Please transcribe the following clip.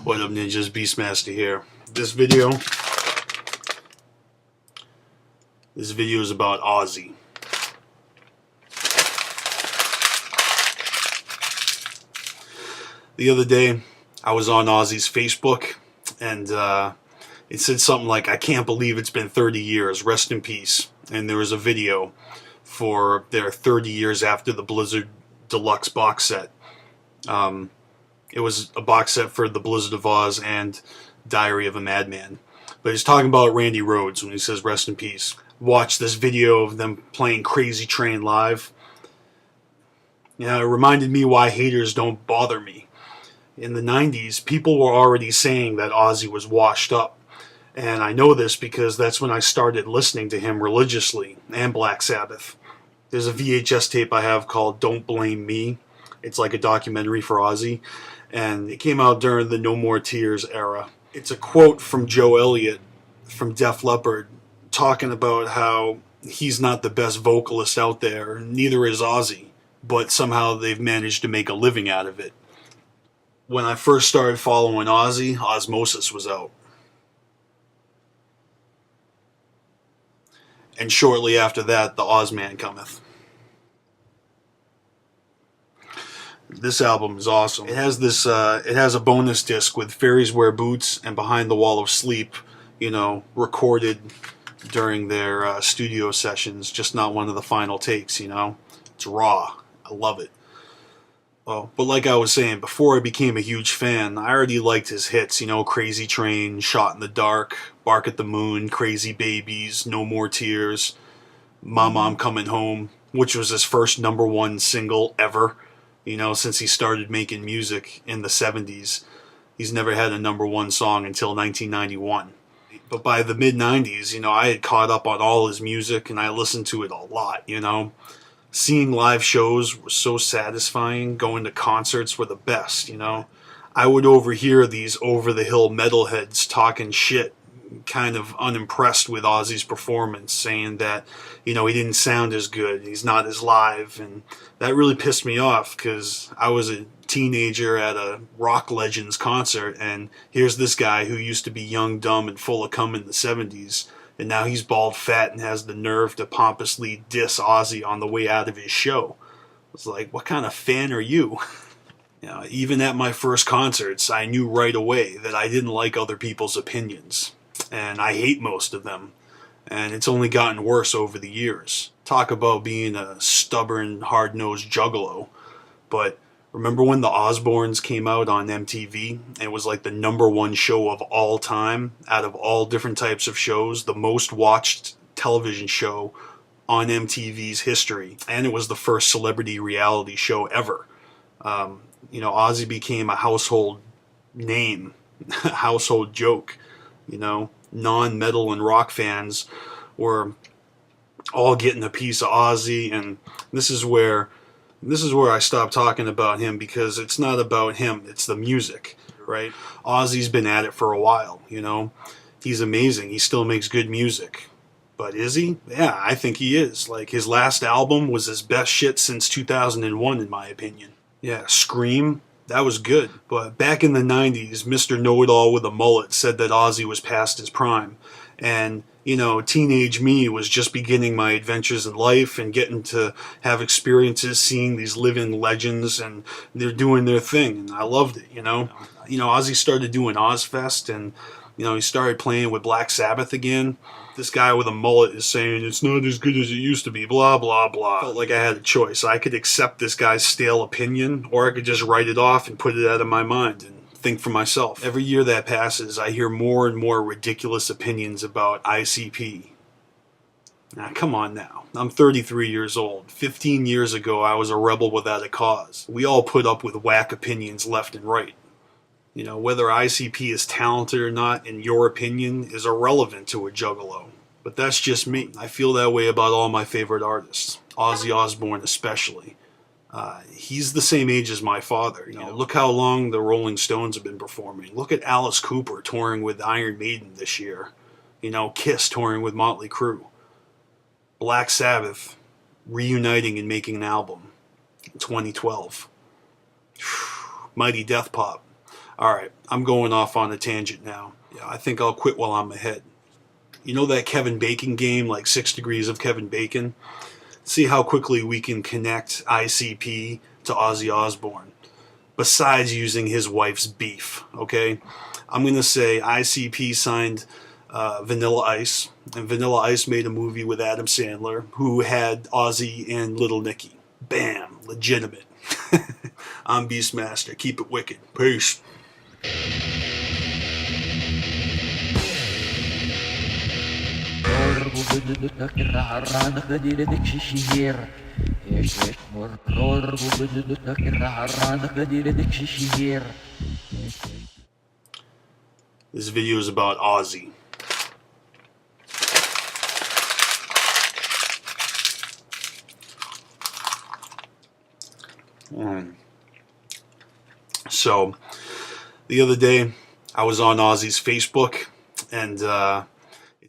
What up, ninjas? Beastmaster here. This video is about Ozzy. The other day, I was on Ozzy's Facebook, and it said something like, "I can't believe it's been 30 years. Rest in peace." And there was a video for their 30 years after the Blizzard Deluxe box set. It was a box set for The Blizzard of Oz and Diary of a Madman. But he's talking about Randy Rhoads when he says rest in peace. Watch this video of them playing Crazy Train live. You know, it reminded me why haters don't bother me. In the 90s, people were already saying that Ozzy was washed up. And I know this because that's when I started listening to him religiously, and Black Sabbath. There's a VHS tape I have called Don't Blame Me. It's like a documentary for Ozzy, and it came out during the No More Tears era. It's a quote from Joe Elliott from Def Leppard talking about how he's not the best vocalist out there, neither is Ozzy, but somehow they've managed to make a living out of it. When I first started following Ozzy, Osmosis was out. And shortly after that, The Ozman Cometh. This album is awesome. It has this. It has a bonus disc with "Fairies Wear Boots" and "Behind the Wall of Sleep." You know, recorded during their studio sessions, just not one of the final takes. You know, it's raw. I love it. Well, but like I was saying, before I became a huge fan, I already liked his hits. You know, "Crazy Train," "Shot in the Dark," "Bark at the Moon," "Crazy Babies," "No More Tears," "Mama, I'm Coming Home," which was his first #1 single ever. You know, since he started making music in the 70s, he's never had a #1 song until 1991. But by the mid-90s, you know, I had caught up on all his music, and I listened to it a lot, you know. Seeing live shows was so satisfying. Going to concerts were the best, you know. I would overhear these over-the-hill metalheads talking shit, kind of unimpressed with Ozzy's performance, saying that, you know, he didn't sound as good, he's not as live, and that really pissed me off because I was a teenager at a rock legends concert, and here's this guy who used to be young, dumb, and full of cum in the 70s, and now he's bald, fat, and has the nerve to pompously diss Ozzy on the way out of his show. It's like, what kind of fan are you? You know, even at my first concerts, I knew right away that I didn't like other people's opinions. And I hate most of them. And it's only gotten worse over the years. Talk about being a stubborn, hard-nosed juggalo. But remember when the Osbournes came out on MTV? It was like the #1 show of all time, out of all different types of shows, the most watched television show on MTV's history. And it was the first celebrity reality show ever. You know, Ozzy became a household name, a household joke. You know, non-metal and rock fans were all getting a piece of Ozzy, and this is where I stopped talking about him, because it's not about him, it's the music, right? Ozzy's been at it for a while, you know. He's amazing. He still makes good music. But is he? Yeah, I think he is. Like, his last album was his best shit since 2001, in my opinion. Yeah, Scream. That was good. But back in the 90s, Mr. Know-It-All with a mullet said that Ozzy was past his prime. And, you know, teenage me was just beginning my adventures in life and getting to have experiences seeing these living legends, and they're doing their thing. And I loved it, you know. You know, Ozzy started doing Ozfest, and, you know, he started playing with Black Sabbath again. This guy with a mullet is saying it's not as good as it used to be, blah, blah, blah. I felt like I had a choice. I could accept this guy's stale opinion, or I could just write it off and put it out of my mind and think for myself. Every year that passes, I hear more and more ridiculous opinions about ICP. Now, come on now. I'm 33 years old. 15 years ago, I was a rebel without a cause. We all put up with whack opinions left and right. You know, whether ICP is talented or not, in your opinion, is irrelevant to a juggalo. But that's just me. I feel that way about all my favorite artists. Ozzy Osbourne especially. He's the same age as my father. You know, look how long the Rolling Stones have been performing. Look at Alice Cooper touring with Iron Maiden this year. You know, Kiss touring with Motley Crue. Black Sabbath reuniting and making an album in 2012. Mighty Death Pop. Alright, I'm going off on a tangent now. Yeah, I think I'll quit while I'm ahead. You know that Kevin Bacon game, like 6 Degrees of Kevin Bacon? See how quickly we can connect ICP to Ozzy Osbourne, besides using his wife's beef, okay? I'm going to say ICP signed Vanilla Ice, and Vanilla Ice made a movie with Adam Sandler, who had Ozzy and Little Nicky. Bam, legitimate. I'm Beastmaster. Keep it wicked. Peace. This video is about Ozzy. So, the other day, I was on Ozzy's Facebook, and